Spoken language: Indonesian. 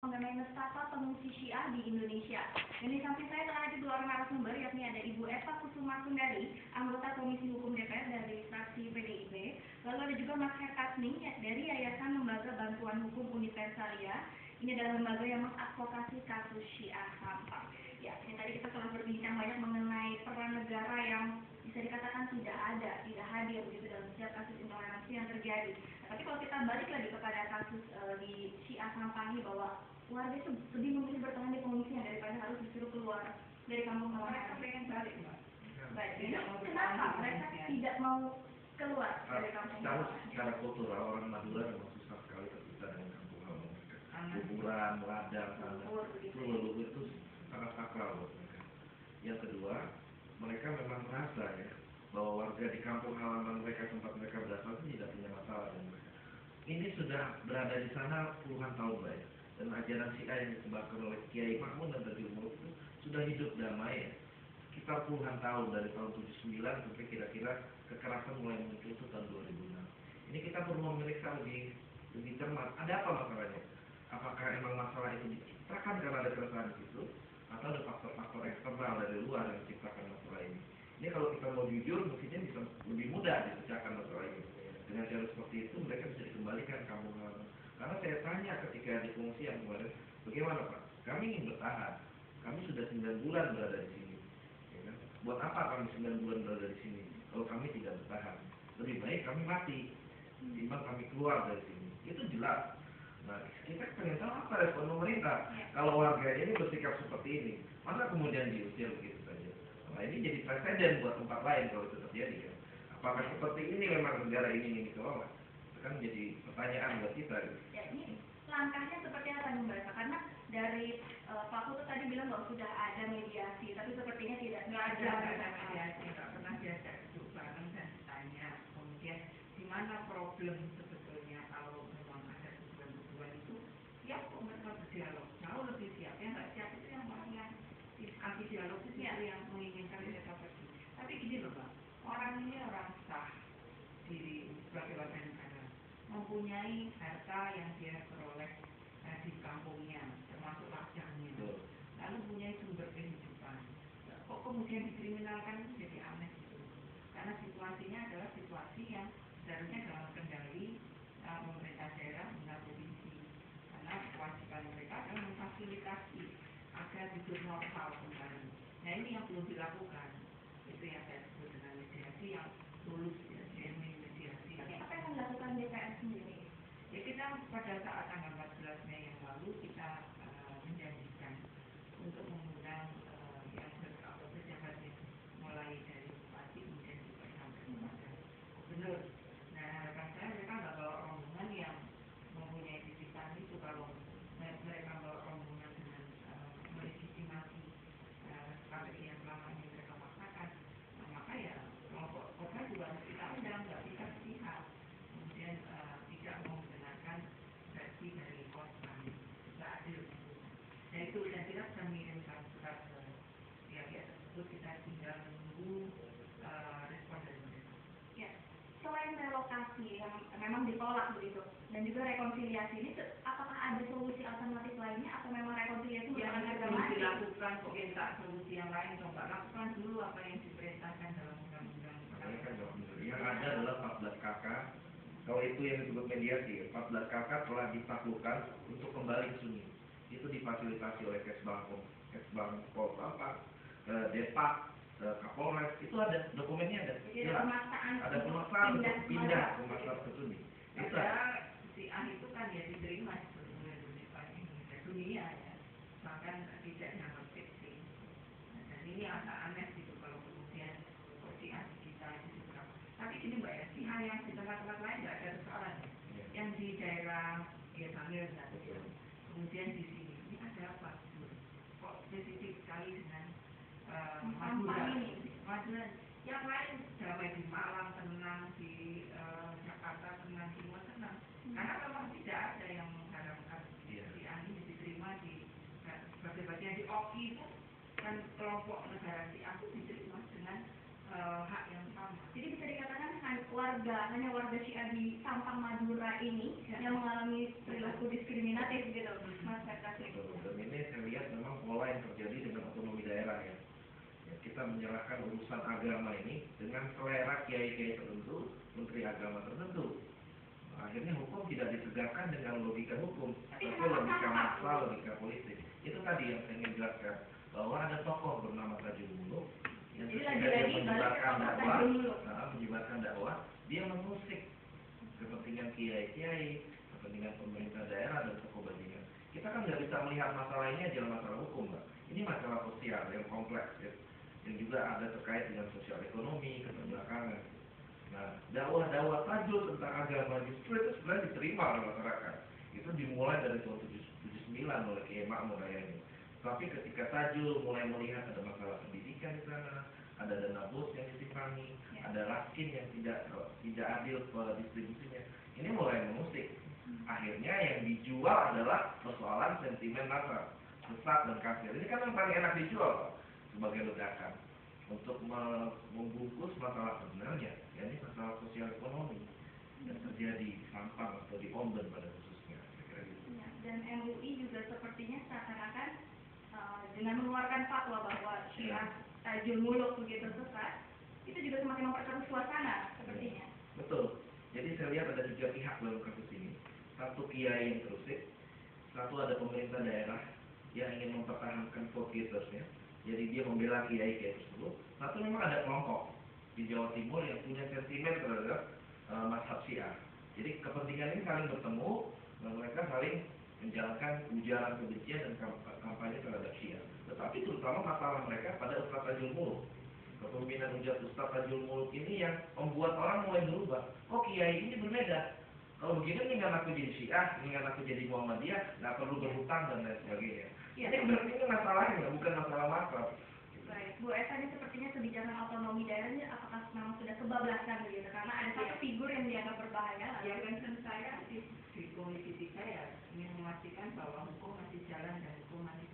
mengenai nestapa pengungsi Syiah di Indonesia. Dan di samping saya telah ada dua orang narasumber, yakni ada Ibu Eva Kusuma Sundari, anggota Komisi Hukum DPR dari fraksi PDIP. Lalu ada juga Mas Herkasning dari Yayasan Lembaga Bantuan Hukum Universalia. Ini adalah lembaga yang mengadvokasi kasus Syiah Sampang. Ya, ini tadi kita telah berbincang banyak mengenai peran negara yang bisa dikatakan tidak ada, tidak hadir begitu dalam setiap kasus intoleransi yang terjadi. Tapi kalau kita balik lagi kepada kasus di Syiah Sampang ini, bahwa warga itu lebih memilih bertahan di pengungsian daripada harus disuruh keluar dari kampung halaman. Mereka pengen balik, Mbak. Baik, jadi kenapa mereka tidak mau keluar dari kampung halaman? Secara kultural orang Madura memang susah sekali terpisah dengan kampung halaman mereka. Kuburan, ladang, leluhur itu sangat sakral buat mereka. Yang kedua, mereka memang merasa ya bahwa warga di kampung halaman mereka, tempat mereka berasal itu tidak punya masalah dengan mereka. Ini sudah berada di sana puluhan tahun Mbak ya. Dan ajaran Syiah yang disebarkan oleh Kiai Mahmud dan Tadil Muluk itu sudah hidup damai ya. Sekitar puluhan tahun, dari tahun 79 sampai kira-kira kekerasan mulai muncul itu tahun 2006. Ini kita perlu memeriksa lebih cermat. Ada apa masalahnya? Apakah emang masalah itu diciptakan karena ada keresahan itu, atau ada faktor-faktor eksternal dari luar yang menciptakan masalah ini? Ini kalau kita mau jujur, mestinya bisa lebih mudah dipecahkan masalah ini. Dengan cara seperti itu, mereka bisa dikembalikan ke kampung halaman. Karena saya tanya ketika di pengungsian kemarin, bagaimana Pak? Kami ingin bertahan. Kami sudah 9 bulan berada di sini. Ya kan? Buat apa kami 9 bulan berada di sini kalau kami tidak bertahan? Lebih baik kami mati, timbang kami keluar dari sini. Itu jelas. Nah, kita pengen tahu apa respon pemerintah kalau warga ini bersikap seperti ini. Masa kemudian diusir begitu saja? Nah, ini jadi presiden buat tempat lain kalau itu terjadi kan. Apakah seperti ini memang negara ini ingin dikelola? Itu kan jadi pertanyaan buat kita. Gitu. Ya, ini langkahnya seperti apa nih Mbak? Karena dari Pak Putu tadi bilang bahwa sudah ada mediasi, tapi sepertinya tidak ada mediasi, nggak pernah diajak duduk bareng dan ditanya. Kemudian di mana problem sebetulnya kalau memang ada tujuan itu, siap kok mereka berdialog, jauh lebih siap. Yang nggak siap itu yang orang yang anti dialog itu yang menginginkan mereka pergi. Tapi gini loh Mbak, orang ini orang sah diri sebagai warga negara, mempunyai harta yang dia peroleh di kampungnya, termasuk ladangnya, lalu punya sumber kehidupan. Kok kemudian dikriminalkan itu jadi aneh gitu. Karena situasinya adalah situasi yang seharusnya dalam kendali pemerintah daerah dan provinsi. Karena kewajiban mereka adalah memfasilitasi agar hidup normal kembali. Nah ini yang belum dilakukan. Itu yang saya sebut dengan mediasi yang tulus, ya, genuine mediasi. Apa yang dilakukan DPR sendiri? Ya kita pada saat tanggal 14 Mei yang lalu kita menjanjikan untuk mengundang yang pejabat mulai dari bupati kemudian juga sampai kepada gubernur. Nah harapan saya mereka nggak bawa rombongan yang mempunyai titisan itu. Kalau mereka bawa rombongan dengan melegitimasi strategi yang selama ini mereka paksakan, nah, maka ya kelompok korban juga harus kita undang, nggak bisa sepihak. Kemudian tidak membenarkan versi dari korban, nggak adil. Nah itu dan kita sudah mengirimkan surat ke pihak-pihak tersebut, kita tinggal menunggu respon dari mereka. Ya, selain relokasi yang memang ditolak begitu dan juga rekonsiliasi ini, apakah ada solusi alternatif lainnya atau memang rekonsiliasi yang harga belum mati? dilakukan, kok minta solusi yang lain, coba lakukan dulu apa yang diperintahkan dalam undang-undang. Yang ada adalah 14 KK. Kalau itu yang disebut mediasi, 14 KK telah ditaklukkan untuk kembali ke Sunni. Itu difasilitasi oleh Kesbangpol, Depak, Kapolres, itu ada dokumennya ada. Jadi ada pemaksaan untuk pindah ke masyarakat ke Sunni. Itu si A itu kan ya diterima sebetulnya dunia ya, bahkan tidak dianggap seksi. Dan ini agak aneh gitu kalau kemudian si A kita itu juga. Tapi ini Mbak ya, si A yang di tempat-tempat lain nggak ada persoalan ya. Yang di daerah ya Bangil satu, kemudian di sini ini ada apa? Kok spesifik sekali dengan Madura? Yang lain damai, di Malang tenang, di Jakarta tenang, semua tenang. Karena memang tidak ada yang mengharapkan si Ani diterima sebagai bagian di OKI itu kan kelompok negara si aku diterima dengan hak yang sama. Jadi bisa dikatakan hanya warga Syiah di Sampang Madura ini yang mengalami perilaku diskriminatif gitu, Mas Ferkasih. kita menyerahkan urusan agama ini dengan selera kiai-kiai tertentu, menteri agama tertentu. Akhirnya hukum tidak ditegakkan dengan logika hukum, tapi logika massa, logika politik. Itu tadi yang saya ingin jelaskan, bahwa ada tokoh bernama Tajul Muluk yang menyebarkan dakwah, dia mengusik kepentingan kiai-kiai, kepentingan pemerintah daerah dan tokoh bajingan. Kita kan nggak bisa melihat masalah ini aja masalah hukum, Mbak. Ini masalah sosial yang kompleks, ya, yang juga ada terkait dengan sosial ekonomi, keterbelakangan. Nah, dakwah-dakwah Tajul tentang agama justru itu sebenarnya diterima oleh masyarakat. Itu dimulai dari tahun 79 oleh Kiai Ma'mun ini. Tapi ketika Tajul mulai melihat ada masalah pendidikan di sana, ada dana bos yang disimpangi, ada raskin yang tidak adil distribusinya, ini mulai mengusik. Akhirnya yang dijual adalah persoalan sentimen massa, sesat dan kafir. Ini kan yang paling enak dijual, Pak, sebagai ledakan untuk membungkus masalah sebenarnya, yakni masalah sosial ekonomi yang terjadi di Sampang atau di Omben pada khususnya. Ya, dan MUI juga sepertinya seakan-akan dengan mengeluarkan fatwa bahwa Syiah Tajul Muluk begitu sesat, itu juga semakin memperkeruh suasana sepertinya. Betul. Jadi saya lihat ada 3 pihak dalam kasus ini. Satu kiai yang terusik, satu ada pemerintah daerah yang ingin mempertahankan vote-getersnya. Jadi dia membela kiai-kiai tersebut. Satu memang ada kelompok di Jawa Timur yang punya sentimen terhadap mazhab Syiah. Jadi kepentingan ini saling bertemu dan mereka saling menjalankan ujaran kebencian dan kampanye terhadap Syiah. Tetapi terutama masalah mereka pada Ustaz Tajul Muluk. Kepemimpinan Ustaz Tajul Muluk ini yang membuat orang mulai berubah. Kok kiai ini berbeda? Kalau begini dengan aku jadi Syiah, dengan aku jadi Muhammadiyah, nggak perlu berhutang dan lain sebagainya. Ya, ini berarti ini masalahnya, bukan masalah makar. Baik, Bu Esa, ini sepertinya kebijakan otonomi daerahnya apakah memang sudah kebablasan begitu? Karena ada satu figur yang dianggap berbahaya. Ya, concern saya di Komisi 3 ya ingin memastikan bahwa hukum masih jalan dan hukum masih